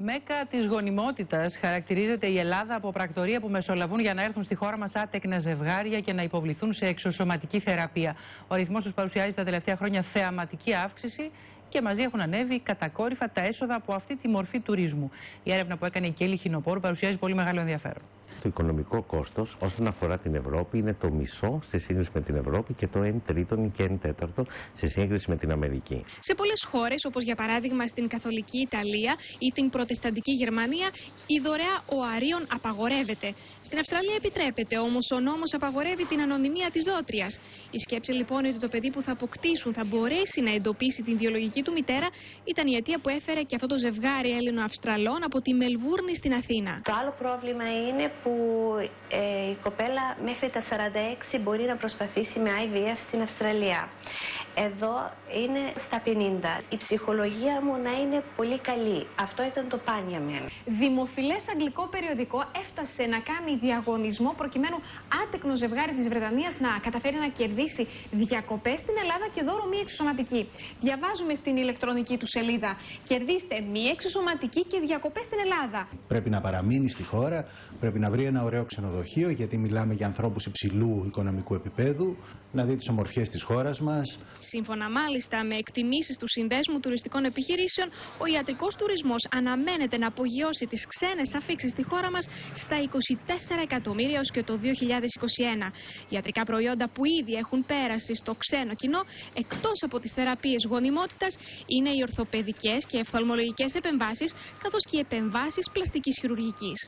Μέκα της γονιμότητας χαρακτηρίζεται η Ελλάδα από πρακτορεία που μεσολαβούν για να έρθουν στη χώρα μας άτεκνα ζευγάρια και να υποβληθούν σε εξωσωματική θεραπεία. Ο αριθμός τους παρουσιάζει τα τελευταία χρόνια θεαματική αύξηση και μαζί έχουν ανέβει κατακόρυφα τα έσοδα από αυτή τη μορφή τουρισμού. Η έρευνα που έκανε η Κέλλη Χινοπόρου παρουσιάζει πολύ μεγάλο ενδιαφέρον. Το οικονομικό κόστος όσον αφορά την Ευρώπη είναι το μισό σε σύγκριση με την Ευρώπη και το 1/3 και 1/4 σε σύγκριση με την Αμερική. Σε πολλές χώρες, όπως για παράδειγμα στην Καθολική Ιταλία ή την Προτεσταντική Γερμανία, η δωρεά οαρίων απαγορεύεται. Στην Αυστραλία επιτρέπεται, όμως ο νόμος απαγορεύει την ανωνυμία της δότριας. Η σκέψη λοιπόν ότι το παιδί που θα αποκτήσουν θα μπορέσει να εντοπίσει την βιολογική του μητέρα ήταν η αιτία που έφερε και αυτό το ζευγάρι Έλληνο-Αυστραλών από τη Μελβούρνη στην Αθήνα. Το άλλο πρόβλημα είναι που η κοπέλα μέχρι τα 46 μπορεί να προσπαθήσει με IVF στην Αυστραλία. Εδώ είναι στα 50. Η ψυχολογία μου να είναι πολύ καλή. Αυτό ήταν το παν για μένα. Δημοφιλές αγγλικό περιοδικό έφτασε να κάνει διαγωνισμό προκειμένου άτεκνο ζευγάρι της Βρετανίας να καταφέρει να κερδίσει διακοπές στην Ελλάδα και δώρο μη εξωσωματική. Διαβάζουμε στην ηλεκτρονική του σελίδα: κερδίστε μη εξωσωματική και διακοπές στην Ελλάδα. Πρέπει να παραμείνει στη χώρα, πρέπει να βρει ένα ωραίο ξενοδοχείο, γιατί μιλάμε για ανθρώπους υψηλού οικονομικού επίπεδου, να δει τις ομορφιές της χώρας μας. Σύμφωνα μάλιστα με εκτιμήσεις του Συνδέσμου Τουριστικών Επιχειρήσεων, ο ιατρικός τουρισμός αναμένεται να απογειώσει τις ξένες αφίξεις στη χώρα μας στα 24 εκατομμύρια έως και το 2021. Ιατρικά προϊόντα που ήδη έχουν πέρασει στο ξένο κοινό, εκτός από τις θεραπείες γονιμότητας, είναι οι ορθοπαιδικές και οφθαλμολογικές επεμβάσεις, καθώς και οι επεμβάσεις πλαστικής χειρουργικής.